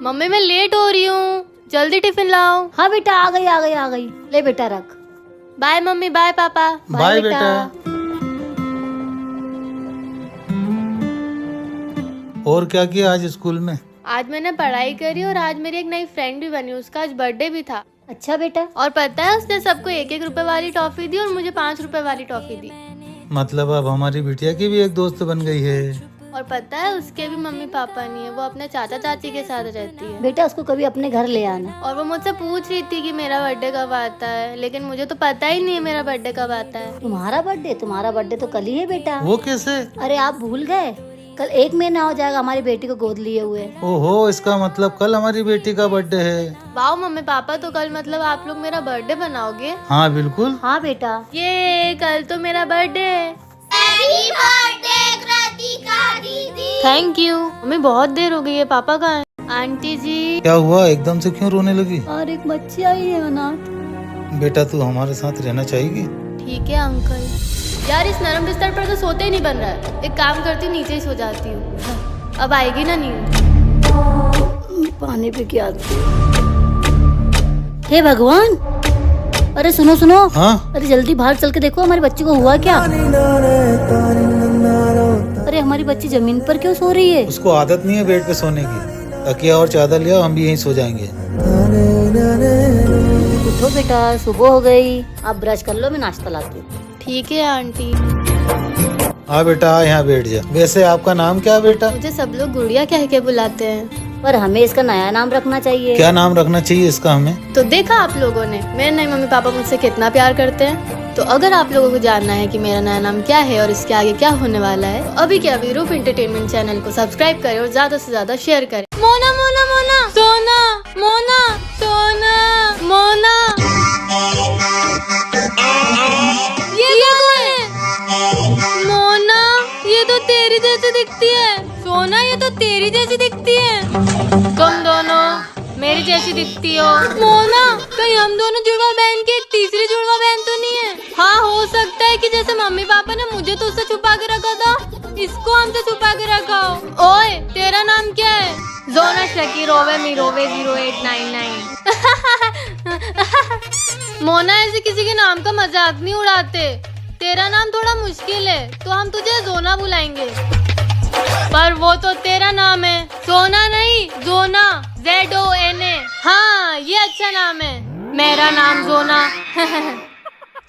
Mummy मैं late हो रही हूँ, जल्दी टिफिन लाओ। हाँ बेटा आ गई। ले बेटा रख। बाय मम्मी, बाय पापा। बाय बेटा। और क्या किया आज स्कूल में? आज मैंने पढ़ाई करी और आज मेरी एक नई फ्रेंड भी बनी, उसका आज बर्थडे भी था। अच्छा बेटा। और पता है उसने सबको 1-1 रुपए वाली टॉफी दी और मुझे 5 रुपए वाली टॉफी दी। मतलब अब हमारी बिटिया की भी एक दोस्त बन गई है। और पता है उसके भी मम्मी पापा नहीं है, वो अपने चाचा चाची के साथ रहती है। बेटा उसको कभी अपने घर ले आना। और वो मुझसे पूछ रही थी कि मेरा बर्थडे कब आता है, लेकिन मुझे तो पता ही नहीं है मेरा बर्थडे कब आता है। तुम्हारा बर्थडे तो कल ही है बेटा। वो कैसे? अरे आप भूल गए, कल 1 महीना हो जाएगा हमारी बेटी को गोद लिए हुए। ओहो, इसका मतलब कल हमारी बेटी का बर्थडे है। वाह मम्मी पापा, तो कल मतलब आप लोग मेरा बर्थडे बनाओगे? हाँ बिल्कुल। हाँ बेटा। ये कल तो मेरा बर्थडे है। हैप्पी बर्थडे कृतिका दीदी। Thank you. मम्मी बहुत देर हो गई है, पापा कहाँ है? आंटी जी। क्या हुआ, एकदम से क्यों रोने लगी? और एक बच्ची आई है अनाथ। बेटा तू हमारे साथ रहना चाहेगी? ठीक है अंकल। यार इस नरम बिस्तर पर तो सोते ही नहीं बन रहा है। एक काम करती हूँ, नीचे ही सो जाती हूँ। अब आएगी ना नींद। पानी पे क्या? हे भगवान, अरे सुनो। हाँ? अरे जल्दी बाहर चल के देखो हमारी बच्ची को हुआ क्या। अरे हमारी बच्ची जमीन पर क्यों सो रही है? उसको आदत नहीं है बेड पे सोने की। तकिया और चादर लिया, हम भी यहीं सो जाएंगे। उठो बेटा, सुबह हो गई। आप ब्रश कर लो, मैं नाश्ता लाती हूँ। ठीक है आंटी। हाँ बेटा यहाँ बैठ जा। वैसे आपका नाम क्या है बेटा? मुझे सब लोग गुड़िया कह के बुलाते हैं, पर हमें इसका नया नाम रखना चाहिए। क्या नाम रखना चाहिए इसका हमें? तो देखा आप लोगों ने, मेरे नए मम्मी पापा मुझसे कितना प्यार करते हैं। तो अगर आप लोगों को जानना है कि मेरा नया नाम क्या है और इसके आगे क्या होने वाला है, तो अभी के अभी रूप एंटरटेनमेंट चैनल को सब्सक्राइब करें और ज्यादा से ज्यादा शेयर करें। मोना मोना मोना सोना, मोना सोना मोना। ये कौन है? मोना, ये तो तेरी जैसी दिखती है। सोना, ये तो तेरी जैसी दिखती है। तुम दोनों मेरी जैसी दिखती हो। मोना, कहीं हम दोनों जुड़वा बहन की एक तीसरी जुड़वा बहन तो नहीं है? हाँ हो सकता है कि जैसे मम्मी पापा ने मुझे तो उससे छुपा के रखा था, इसको हमसे छुपा के रखा हो। ओए तेरा नाम क्या है? जोना शकी रोवे मीरोवे 0899। मोना, ऐसे किसी के नाम का मजाक नहीं उड़ाते। तेरा नाम थोड़ा मुश्किल है तो हम तुझे जोना बुलाएंगे, पर वो तो तेरा नाम है। सोना नहीं, जोना, ZONA। हाँ ये अच्छा नाम है। मेरा नाम जोना।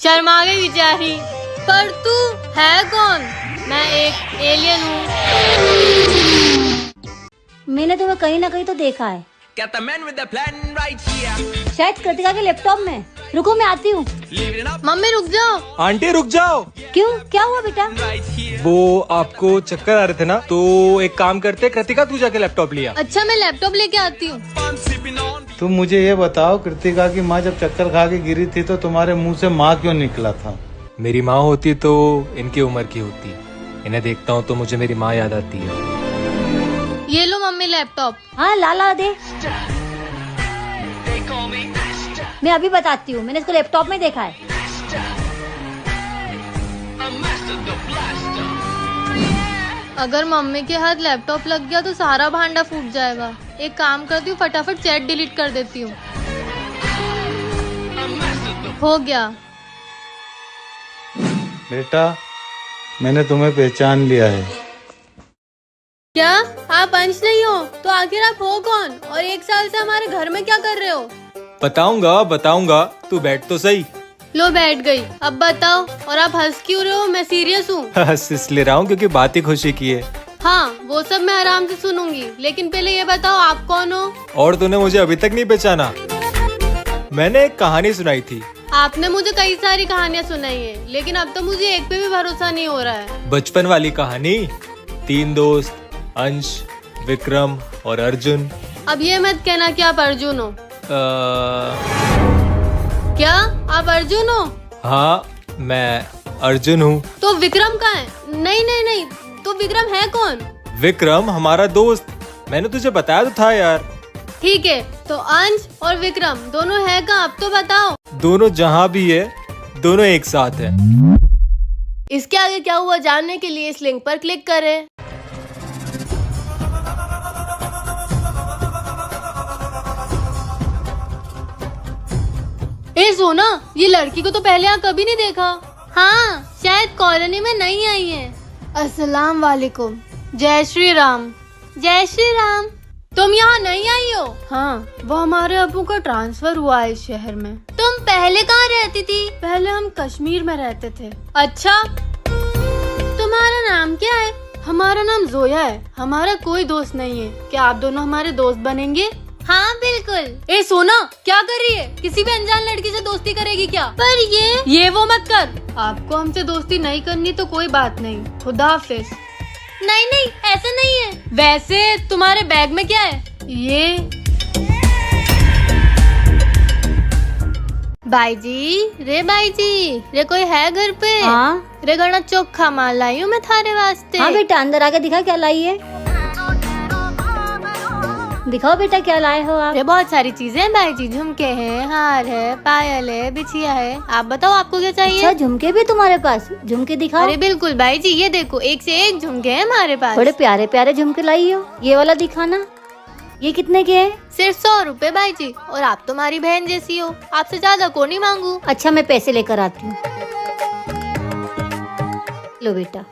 शर्मा गई बेचारी। पर तू है कौन? मैं एक एलियन हूँ। मैंने तुम्हें कहीं ना कहीं तो देखा है। Got the man with the plan right here. शायद कृतिका के लैपटॉप में। रुको मैं आती हूँ। Leave it up मम्मी रुक जाओ। आंटी रुक जाओ। क्यों, क्या हुआ बेटा? right here. वो आपको चक्कर आ रहे थे ना, तो एक काम करते, कृतिका तू जाके लैपटॉप लिया। अच्छा मैं लैपटॉप लेके आती हूँ। I'm sipping on. तुम मुझे ये बताओ, कृतिका की माँ जब चक्कर खा के गिरी थी तो तुम्हारे मुंह से माँ क्यों निकला था? मेरी माँ होती तो इनकी उम्र की होती। इन्हें देखता हूँ तो मुझे मेरी माँ याद आती है। ये लो मम्मी लैपटॉप। हाँ ला दे। मैं अभी बताती हूँ, मैंने इसको लैपटॉप में देखा है। अगर मम्मी के हाथ लैपटॉप लग गया तो सारा भांडा फूट जाएगा। एक काम करती हूँ, फटाफट चैट डिलीट कर देती हूँ। हो गया। बेटा मैंने तुम्हें पहचान लिया है। क्या आप अंश नहीं हो तो आखिर आप हो कौन? और 1 साल से हमारे घर में क्या कर रहे हो? बताऊंगा, तू बैठ तो सही। लो बैठ गई। अब बताओ, और आप हंस क्यों रहे हो? मैं सीरियस हूँ। हंस इसलिए रहा हूँ क्योंकि बात ही खुशी की है। हाँ वो सब मैं आराम से सुनूंगी, लेकिन पहले ये बताओ आप कौन हो? और तूने मुझे अभी तक नहीं पहचाना? मैंने एक कहानी सुनाई थी। आपने मुझे कई सारी कहानियाँ सुनाई है, लेकिन अब तो मुझे एक पे भी भरोसा नहीं हो रहा है। बचपन वाली कहानी। 3 दोस्त, अंश, विक्रम और अर्जुन। अब ये मत कहना कि आप अर्जुन हो। क्या आप अर्जुन हो? हाँ मैं अर्जुन हूँ। तो विक्रम कहाँ है? नहीं, तो विक्रम है कौन? विक्रम हमारा दोस्त, मैंने तुझे बताया तो था यार। ठीक है, तो अंश और विक्रम दोनों है कहाँ? अब तो बताओ। दोनों जहाँ भी है, दोनों एक साथ है। इसके आगे क्या हुआ जानने के लिए इस लिंक पर क्लिक करें। ए सोना, ये लड़की को तो पहले यहाँ कभी नहीं देखा। हाँ, शायद कॉलोनी में नई आई है। अस्सलाम वालेकुम। जय श्री राम। जय श्री राम। तुम यहाँ नहीं आई हो? हाँ, वो हमारे अब्बू का ट्रांसफर हुआ है इस शहर में। तुम पहले कहाँ रहती थी? पहले हम कश्मीर में रहते थे। अच्छा, तुम्हारा नाम क्या है? हमारा नाम जोया है। हमारा कोई दोस्त नहीं है, क्या आप दोनों हमारे दोस्त बनेंगे? हाँ बिल्कुल। ए सोना, क्या कर रही है? किसी भी अनजान लड़की से दोस्ती करेगी क्या? पर ये वो मत कर। आपको हमसे दोस्ती नहीं करनी तो कोई बात नहीं, खुदा हाफिज। नहीं नहीं, ऐसा नहीं है। वैसे तुम्हारे बैग में क्या है? ये बाईजी, रे कोई है घर पे? हाँ रे घना चोखा माल लाई हूँ मैं थारे वास्ते। हाँ बेटा, अंदर आके दिखा क्या लाई है। दिखाओ बेटा क्या लाए हो आप। ये बहुत सारी चीजें हैं बाईजी, झुमके हैं, हार है, पायल है, बिछिया है। आप बताओ आपको क्या चाहिए? अच्छा, झुमके भी तुम्हारे पास? झुमके दिखाओ। अरे बिल्कुल बाईजी, ये देखो एक से एक झुमके हैं हमारे पास। बड़े प्यारे प्यारे झुमके लाई हो। ये वाला दिखाना। ये कितने के है? सिर्फ 100 रुपए बाईजी। और आप तुम्हारी बहन जैसी हो, आपसे ज्यादा को नहीं मांगू। अच्छा, मैं पैसे लेकर आती हूँ। लो बेटा।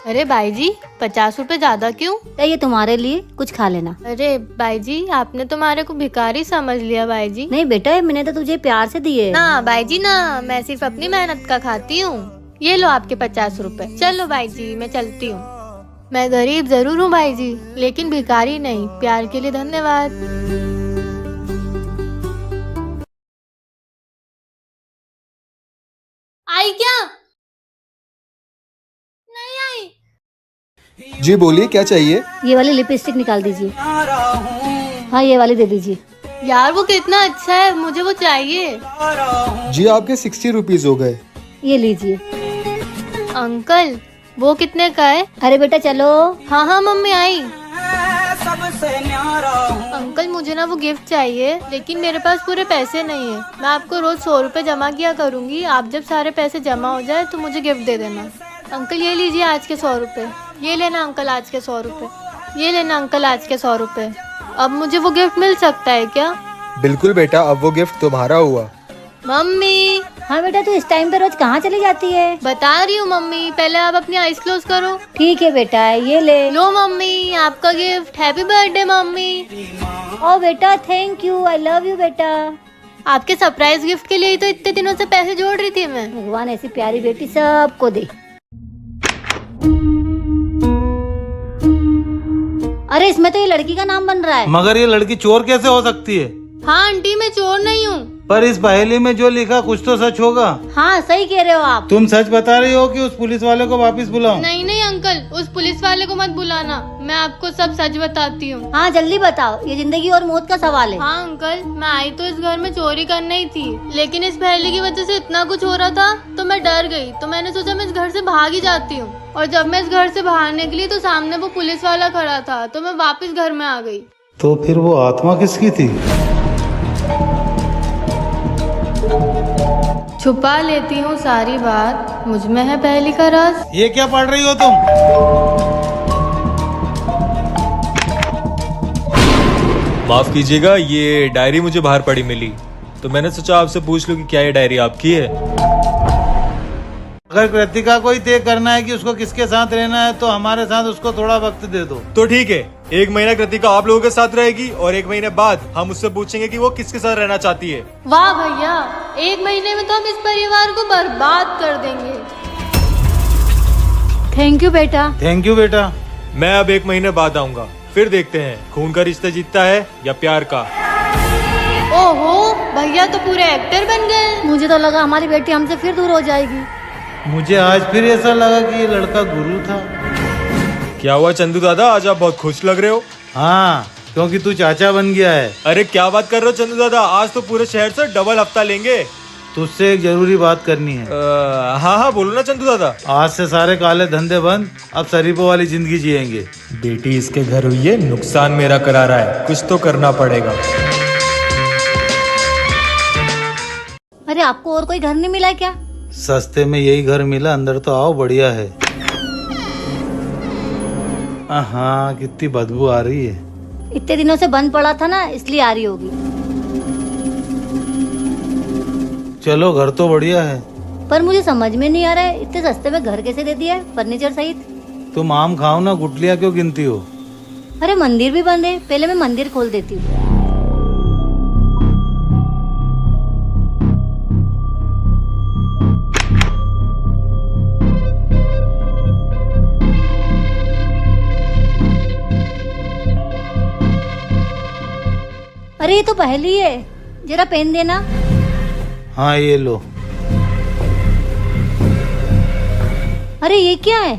अरे बाईजी, 50 रुपए ज्यादा क्यों? ये तुम्हारे लिए, कुछ खा लेना। अरे बाईजी, आपने तुम्हारे को भिखारी समझ लिया बाईजी। नहीं बेटा, मैंने तो तुझे प्यार से दिए। ना बाईजी ना, मैं सिर्फ अपनी मेहनत का खाती हूँ। ये लो आपके 50 रुपए। चलो बाईजी, मैं चलती हूँ। मैं गरीब जरूर हूँ बाईजी, लेकिन भिखारी नहीं। प्यार के लिए धन्यवाद। आई क्या? नहीं आई। जी बोलिए, क्या चाहिए? ये वाली लिपस्टिक निकाल दीजिए। हाँ, ये वाली दे दीजिए। यार वो कितना अच्छा है, मुझे वो चाहिए। जी आपके 60 रुपीज हो गए। ये लीजिए। अंकल, वो कितने का है? अरे बेटा चलो। हाँ हाँ मम्मी आई। अंकल मुझे ना वो गिफ्ट चाहिए, लेकिन मेरे पास पूरे पैसे नहीं है। मैं आपको रोज 100 रुपए जमा किया करूँगी। आप जब सारे पैसे जमा हो जाए तो मुझे गिफ्ट दे देना। अंकल ये लीजिए आज के 100 रुपए। ये लेना अंकल आज के 100 रुपए। ये लेना अंकल आज के 100 रुपए। अब मुझे वो गिफ्ट मिल सकता है क्या? बिल्कुल बेटा, अब वो गिफ्ट तुम्हारा हुआ। मम्मी। हाँ बेटा, तू इस टाइम पे रोज कहाँ चली जाती है? बता रही हूँ मम्मी, पहले आप अपनी आईज क्लोज करो। ठीक है बेटा, ये ले लो मम्मी, आपका गिफ्ट। Happy birthday mummy. ओ बेटा, thank you, I love you बेटा। आपके सरप्राइज गिफ्ट के लिए ही तो इतने दिनों से पैसे जोड़ रही थी मैं। भगवान ऐसी प्यारी बेटी सबको दे। अरे इसमें तो ये लड़की का नाम बन रहा है। मगर ये लड़की चोर कैसे हो सकती है? हाँ आंटी, मैं चोर नहीं हूँ। पर इस पहेली में जो लिखा कुछ तो सच होगा। हाँ सही कह रहे हो आप। तुम सच बता रही हो कि उस पुलिस वाले को वापस बुलाऊं? नहीं नहीं अंकल, उस पुलिस वाले को मत बुलाना। मैं आपको सब सच बताती हूँ। हाँ जल्दी बताओ, ये जिंदगी और मौत का सवाल है। हाँ अंकल, मैं आई तो इस घर में चोरी करने ही थी, लेकिन इस पहेली की वजह से इतना कुछ हो रहा था तो मैं डर गई। तो मैंने सोचा मैं इस घर से भाग ही जाती हूँ। और जब मैं इस घर से बाहर निकली तो सामने वो पुलिस वाला खड़ा था, तो मैं वापस घर में आ गई। तो फिर वो आत्मा किसकी थी? छुपा लेती हूँ सारी बात, मुझ में है पहेली का राज। ये क्या पढ़ रही हो तुम? माफ कीजिएगा, ये डायरी मुझे बाहर पड़ी मिली, तो मैंने सोचा आपसे पूछ लूं कि क्या ये डायरी आपकी है। अगर कृतिका को ही तय करना है कि उसको किसके साथ रहना है तो हमारे साथ उसको थोड़ा वक्त दे दो। तो ठीक है, 1 महीना कृतिका आप लोगों के साथ रहेगी और 1 महीने बाद हम उससे पूछेंगे कि वो किसके साथ रहना चाहती है। वाह भैया, 1 महीने में तो हम इस परिवार को बर्बाद कर देंगे। थैंक यू बेटा। थैंक यू बेटा। मैं अब 1 महीने बाद आऊंगा, फिर देखते हैं खून का रिश्ता जीतता है या प्यार का। ओहो, भैया तो पूरे एक्टर बन गए। मुझे तो लगा हमारी बेटी हमसे फिर दूर हो जाएगी। मुझे आज फिर ऐसा लगा कि ये लड़का गुरु था। क्या हुआ चंदू दादा, आज आप बहुत खुश लग रहे हो। हाँ, क्योंकि तू चाचा बन गया है। अरे क्या बात कर रहे हो चंदू दादा, आज तो पूरे शहर से डबल हफ्ता लेंगे। तुझसे एक जरूरी बात करनी है। हाँ हाँ बोलो ना चंदू दादा। आज से सारे काले धंधे बंद, अब शरीफों वाली जिंदगी जिएंगे। बेटी इसके घर हुई है, नुकसान मेरा करा रहा है, कुछ तो करना पड़ेगा। अरे आपको और कोई घर नहीं मिला क्या? सस्ते में यही घर मिला, अंदर तो आओ, बढ़िया है। हाँ, कितनी बदबू आ रही है। इतने दिनों से बंद पड़ा था ना, इसलिए आ रही होगी। चलो घर तो बढ़िया है। पर मुझे समझ में नहीं आ रहा है, इतने सस्ते में घर कैसे दे दिया है, फर्नीचर सहित। तुम आम खाओ ना, गुटलियाँ क्यों गिनती हो? अरे मंदिर भी बंद है, पहले मैं मंदिर खोल देती हूँ। अरे ये तो पहली है, जरा पेन देना। हाँ ये लो। अरे ये क्या है?